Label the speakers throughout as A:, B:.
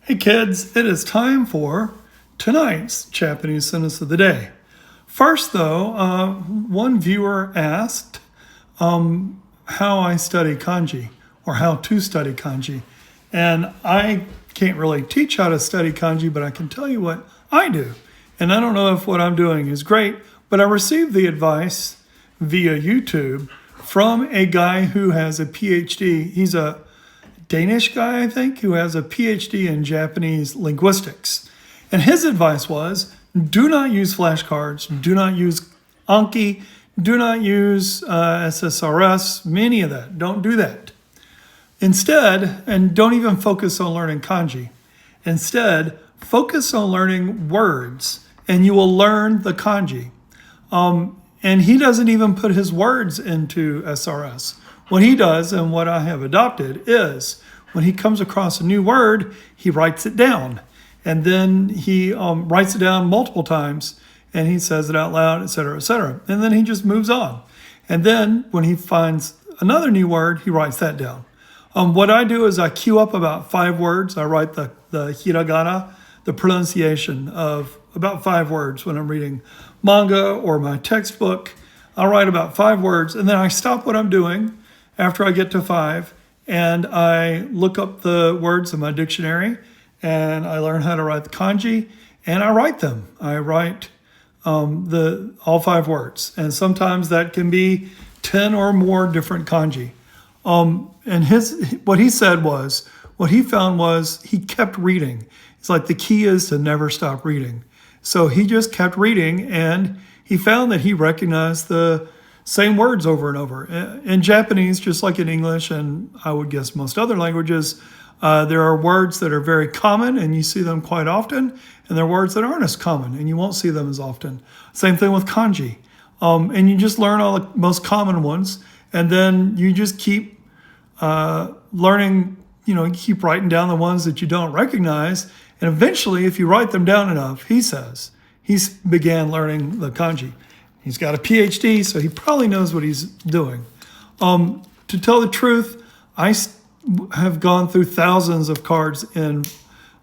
A: Hey kids, it is time for tonight's Japanese sentence of the day. First though, one viewer asked how I study kanji or how to study kanji. And I can't really teach how to study kanji, but I can tell you what I do. And I don't know if what I'm doing is great, but I received the advice via YouTube from a guy who has a PhD. He's a Danish guy, I think, who has a PhD in Japanese linguistics. And his advice was, do not use flashcards, do not use Anki, do not use SSRS, many of that. Don't do that. Instead, and don't even focus on learning kanji. Instead, focus on learning words, and you will learn the kanji. And he doesn't even put his words into SRS. What he does, and what I have adopted, is when he comes across a new word, he writes it down. And then he writes it down multiple times, and he says it out loud, et cetera, et cetera. And then he just moves on. And then when he finds another new word, he writes that down. What I do is I queue up about 5 words. I write the hiragana, the pronunciation of about 5 words when I'm reading manga or my textbook. I'll write about 5 words, and then I stop what I'm doing after I get to 5, and I look up the words in my dictionary, and I learn how to write the kanji, and I write them. I write all 5 words, and sometimes that can be 10 or more different kanji. And what he found was he kept reading. It's like the key is to never stop reading. So he just kept reading, and he found that he recognized the same words over and over. In Japanese, just like in English, and I would guess most other languages, there are words that are very common and you see them quite often, and there are words that aren't as common and you won't see them as often. Same thing with kanji. And you just learn all the most common ones, and then you just keep learning, you keep writing down the ones that you don't recognize, and eventually, if you write them down enough, he says, he began learning the kanji. He's got a PhD, so he probably knows what he's doing. To tell the truth, I have gone through thousands of cards in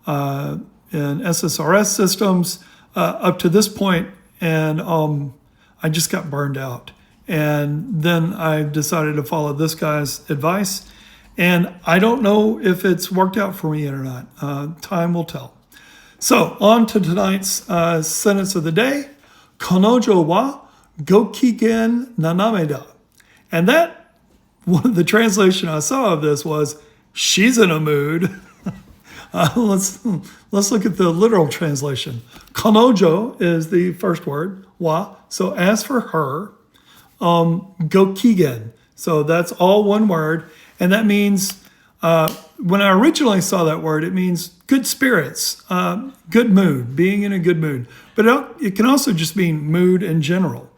A: SSRS systems up to this point, and I just got burned out. And then I decided to follow this guy's advice, and I don't know if it's worked out for me yet or not. Time will tell. So on to tonight's sentence of the day. Kanojo wa gokigen nanameda. And that, the translation I saw of this was, she's in a mood. Let's look at the literal translation. Kanojo is the first word, wa, so as for her, gokigen. So that's all one word, and that means, when I originally saw that word, it means good spirits, good mood, being in a good mood. But it can also just mean mood in general.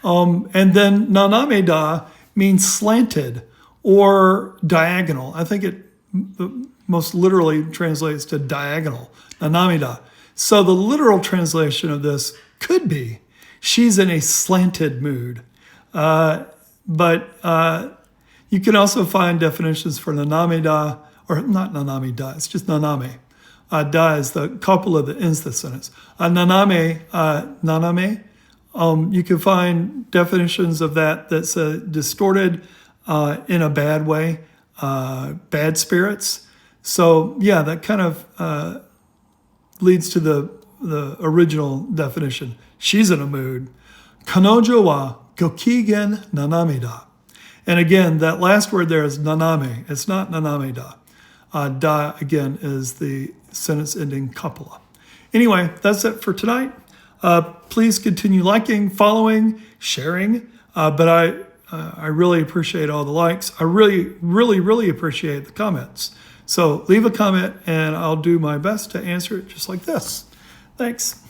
A: And then nanameda means slanted or diagonal. I think it most literally translates to diagonal, nanameda. So the literal translation of this could be, she's in a slanted mood. But you can also find definitions for nanameda, or not nanameda, it's just naname. Da is the couple of the ends of the sentence. Naname, you can find definitions of that's distorted in a bad way, bad spirits. So yeah, that kind of leads to the original definition. She's in a mood. Kanojo wa gokigen nanameda. And again, that last word there is naname. It's not nanameda. Da, again, is the sentence ending copula. Anyway, that's it for tonight. Please continue liking, following, sharing. But I really appreciate all the likes. I really, really, really appreciate the comments. So leave a comment, and I'll do my best to answer it just like this. Thanks.